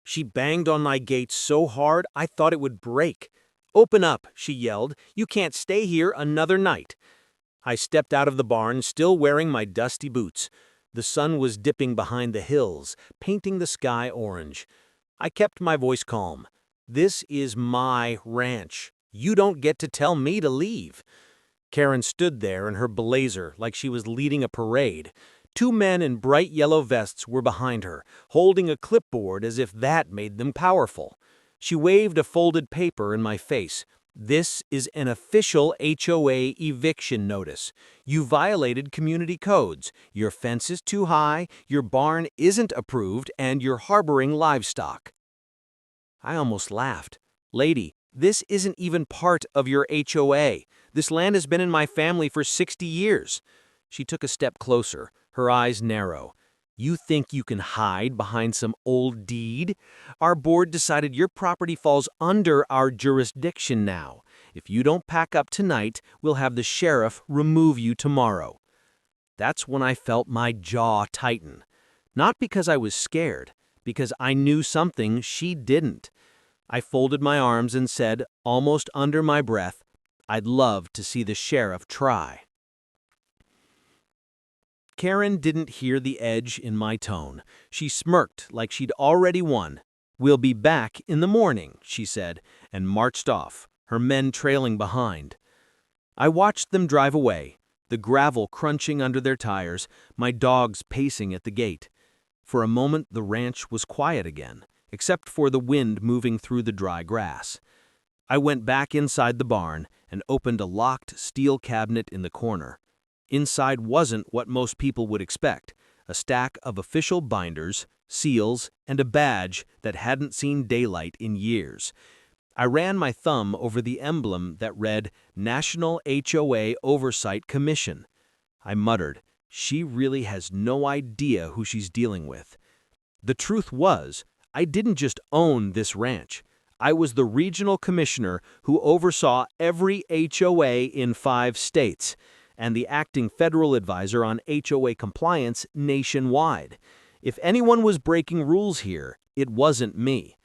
She banged on my gate so hard I thought it would break. "Open up," she yelled. "You can't stay here another night." I stepped out of the barn, still wearing my dusty boots. The sun was dipping behind the hills, painting the sky orange. I kept my voice calm. "This is my ranch. You don't get to tell me to leave." Karen stood there in her blazer like she was leading a parade. Two men in bright yellow vests were behind her, holding a clipboard as if that made them powerful. She waved a folded paper in my face. "This is an official HOA eviction notice. You violated community codes. Your fence is too high, your barn isn't approved, and you're harboring livestock." I almost laughed. "Lady, this isn't even part of your HOA. This land has been in my family for 60 years. She took a step closer, her eyes narrow. "You think you can hide behind some old deed? Our board decided your property falls under our jurisdiction now. If you don't pack up tonight, we'll have the sheriff remove you tomorrow." That's when I felt my jaw tighten. Not because I was scared, because I knew something she didn't. I folded my arms and said, almost under my breath, "I'd love to see the sheriff try." Karen didn't hear the edge in my tone. She smirked like she'd already won. "We'll be back in the morning," she said, and marched off, her men trailing behind. I watched them drive away, the gravel crunching under their tires, my dogs pacing at the gate. For a moment the ranch was quiet again, except for the wind moving through the dry grass. I went back inside the barn and opened a locked steel cabinet in the corner. Inside wasn't what most people would expect: a stack of official binders, seals, and a badge that hadn't seen daylight in years. I ran my thumb over the emblem that read National HOA Oversight Commission. I muttered, "She really has no idea who she's dealing with." The truth was, I didn't just own this ranch. I was the regional commissioner who oversaw every HOA in 5 states, and the acting federal advisor on HOA compliance nationwide. If anyone was breaking rules here, it wasn't me.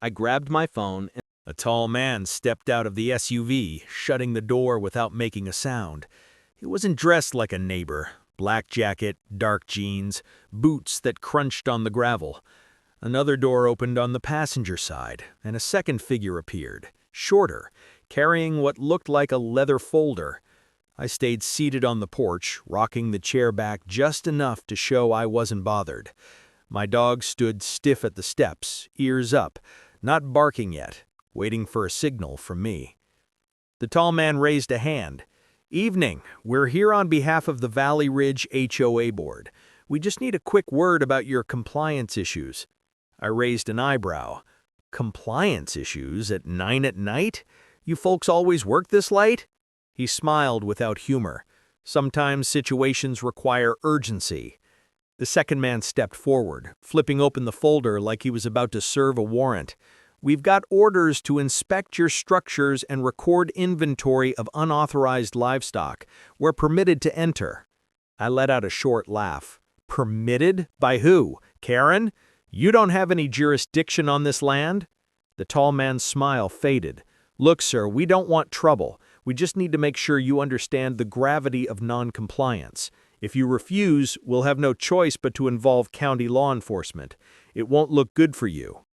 I grabbed my phone and a tall man stepped out of the SUV, shutting the door without making a sound. He wasn't dressed like a neighbor. Black jacket, dark jeans, boots that crunched on the gravel. Another door opened on the passenger side, and a second figure appeared, shorter, carrying what looked like a leather folder. I stayed seated on the porch, rocking the chair back just enough to show I wasn't bothered. My dog stood stiff at the steps, ears up, not barking yet, waiting for a signal from me. The tall man raised a hand. "Evening. We're here on behalf of the Valley Ridge HOA Board. We just need a quick word about your compliance issues." I raised an eyebrow. "Compliance issues at 9 at night? You folks always work this late?" He smiled without humor. "Sometimes situations require urgency." The second man stepped forward, flipping open the folder like he was about to serve a warrant. "We've got orders to inspect your structures and record inventory of unauthorized livestock. We're permitted to enter." I let out a short laugh. "Permitted? By who? Karen? You don't have any jurisdiction on this land?" The tall man's smile faded. "Look, sir, we don't want trouble. We just need to make sure you understand the gravity of non-compliance. If you refuse, we'll have no choice but to involve county law enforcement. It won't look good for you."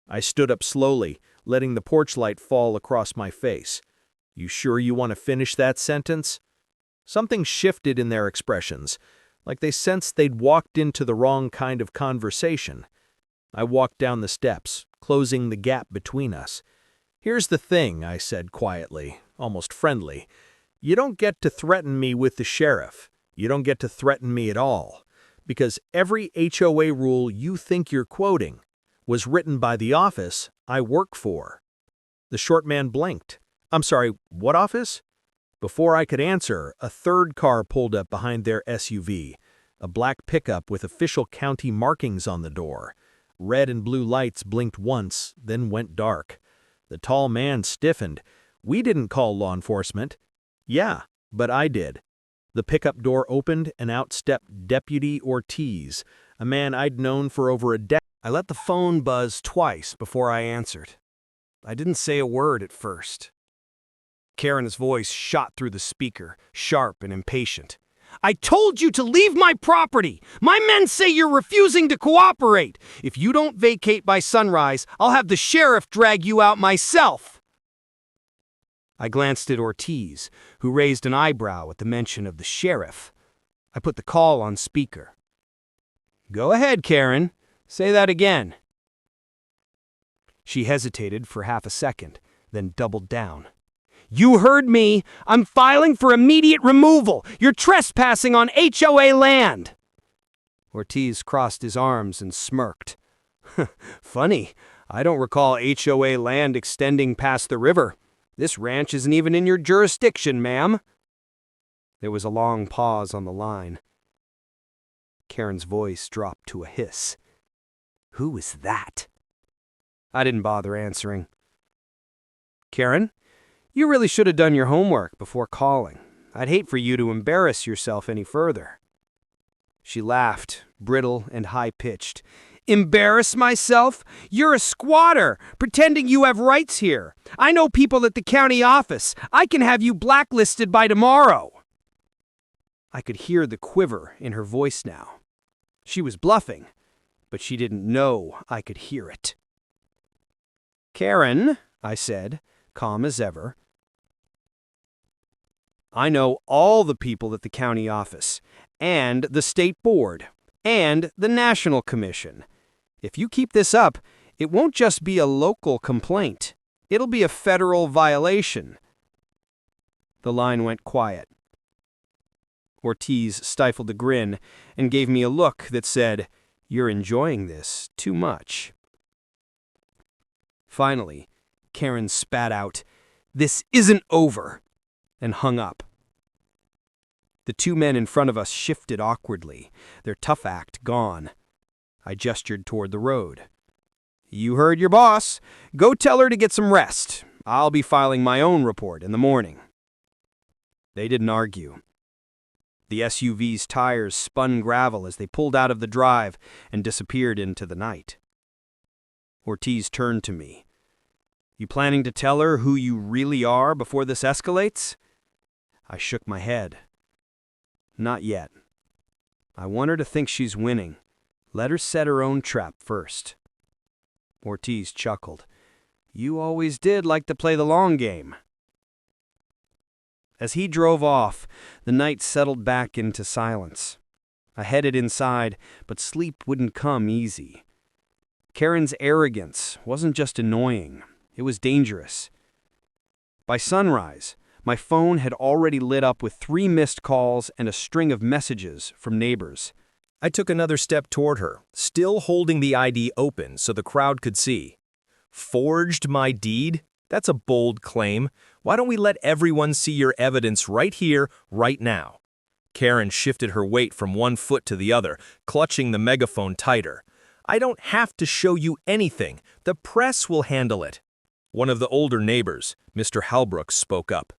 I stood up slowly, letting the porch light fall across my face. "You sure you want to finish that sentence?" Something shifted in their expressions, like they sensed they'd walked into the wrong kind of conversation. I walked down the steps, closing the gap between us. "Here's the thing," I said quietly, almost friendly. "You don't get to threaten me with the sheriff. You don't get to threaten me at all. Because every HOA rule you think you're quoting was written by the office I work for." The short man blinked. "I'm sorry, what office?" Before I could answer, a third car pulled up behind their SUV, a black pickup with official county markings on the door. Red and blue lights blinked once, then went dark. The tall man stiffened. "We didn't call law enforcement." "Yeah, but I did." The pickup door opened and out stepped Deputy Ortiz, a man I'd known for over a decade. I let the phone buzz twice before I answered. I didn't say a word at first. Karen's voice shot through the speaker, sharp and impatient. "I told you to leave my property! My men say you're refusing to cooperate! If you don't vacate by sunrise, I'll have the sheriff drag you out myself!" I glanced at Ortiz, who raised an eyebrow at the mention of the sheriff. I put the call on speaker. "Go ahead, Karen. Say that again." She hesitated for half a second, then doubled down. "You heard me! I'm filing for immediate removal! You're trespassing on HOA land!" Ortiz crossed his arms and smirked. "Funny, I don't recall HOA land extending past the river. This ranch isn't even in your jurisdiction, ma'am." There was a long pause on the line. Karen's voice dropped to a hiss. "Who was that?" I didn't bother answering. "Karen, you really should have done your homework before calling. I'd hate for you to embarrass yourself any further." She laughed, brittle and high-pitched. "Embarrass myself? You're a squatter, pretending you have rights here. I know people at the county office. I can have you blacklisted by tomorrow." I could hear the quiver in her voice now. She was bluffing, but she didn't know I could hear it. "Karen," I said, calm as ever, "I know all the people at the county office, and the state board, and the National Commission. If you keep this up, it won't just be a local complaint. It'll be a federal violation." The line went quiet. Ortiz stifled a grin and gave me a look that said, "You're enjoying this too much." Finally, Karen spat out, "This isn't over," and hung up. The two men in front of us shifted awkwardly, their tough act gone. I gestured toward the road. "You heard your boss. Go tell her to get some rest. I'll be filing my own report in the morning." They didn't argue. The SUV's tires spun gravel as they pulled out of the drive and disappeared into the night. Ortiz turned to me. "You planning to tell her who you really are before this escalates?" I shook my head. "Not yet. I want her to think she's winning. Let her set her own trap first." Ortiz chuckled. "You always did like to play the long game." As he drove off, the night settled back into silence. I headed inside, but sleep wouldn't come easy. Karen's arrogance wasn't just annoying, it was dangerous. By sunrise, my phone had already lit up with 3 missed calls and a string of messages from neighbors. I took another step toward her, still holding the ID open so the crowd could see. "Forged my deed? That's a bold claim. Why don't we let everyone see your evidence right here, right now?" Karen shifted her weight from one foot to the other, clutching the megaphone tighter. "I don't have to show you anything. The press will handle it." One of the older neighbors, Mr. Halbrooks, spoke up.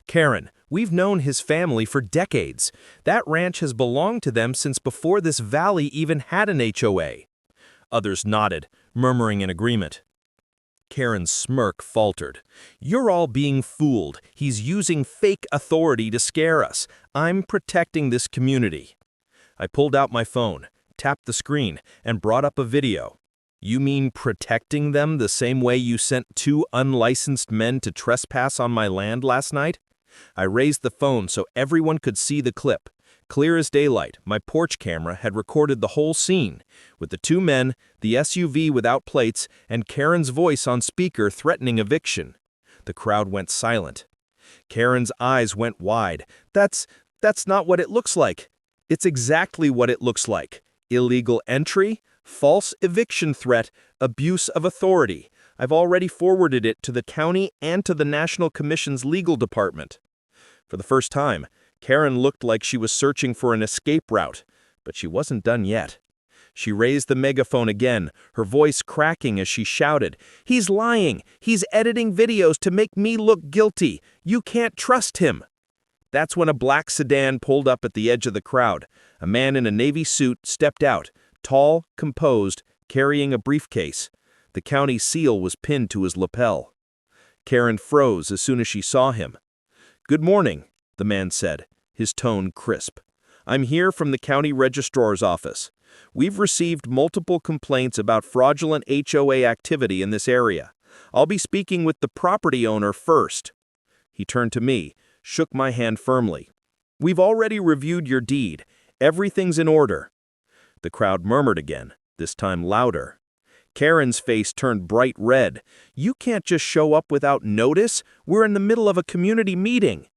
"Karen, we've known his family for decades. That ranch has belonged to them since before this valley even had an HOA. Others nodded, murmuring in agreement. Karen's smirk faltered. "You're all being fooled. He's using fake authority to scare us. I'm protecting this community." I pulled out my phone, tapped the screen, and brought up a video. "You mean protecting them the same way you sent 2 unlicensed men to trespass on my land last night?" I raised the phone so everyone could see the clip. Clear as daylight, my porch camera had recorded the whole scene, with the 2 men, the SUV without plates, and Karen's voice on speaker threatening eviction. The crowd went silent. Karen's eyes went wide. That's not what it looks like." "It's exactly what it looks like. Illegal entry, false eviction threat, abuse of authority. I've already forwarded it to the county and to the National Commission's legal department." For the first time, Karen looked like she was searching for an escape route, but she wasn't done yet. She raised the megaphone again, her voice cracking as she shouted, "He's lying! He's editing videos to make me look guilty! You can't trust him!" That's when a black sedan pulled up at the edge of the crowd. A man in a navy suit stepped out, tall, composed, carrying a briefcase. The county seal was pinned to his lapel. Karen froze as soon as she saw him. "Good morning," the man said, his tone crisp. "I'm here from the county registrar's office. We've received multiple complaints about fraudulent HOA activity in this area. I'll be speaking with the property owner first." He turned to me, shook my hand firmly. "We've already reviewed your deed. Everything's in order." The crowd murmured again, this time louder. Karen's face turned bright red. "You can't just show up without notice. We're in the middle of a community meeting."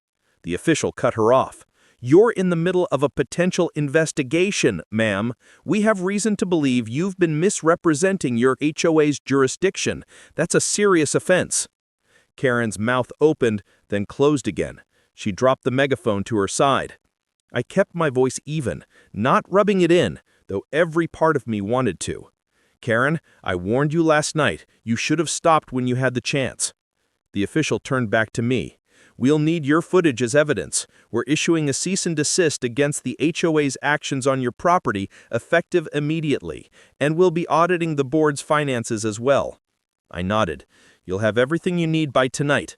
The official cut her off. "You're in the middle of a potential investigation, ma'am. We have reason to believe you've been misrepresenting your HOA's jurisdiction. That's a serious offense." Karen's mouth opened, then closed again. She dropped the megaphone to her side. I kept my voice even, not rubbing it in, though every part of me wanted to. "Karen, I warned you last night. You should have stopped when you had the chance." The official turned back to me. "We'll need your footage as evidence. We're issuing a cease and desist against the HOA's actions on your property, effective immediately, and we'll be auditing the board's finances as well." I nodded. "You'll have everything you need by tonight."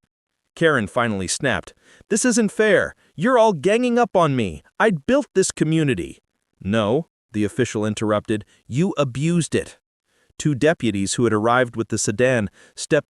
Karen finally snapped. "This isn't fair. You're all ganging up on me. I'd built this community." "No," the official interrupted. "You abused it." Two deputies who had arrived with the sedan stepped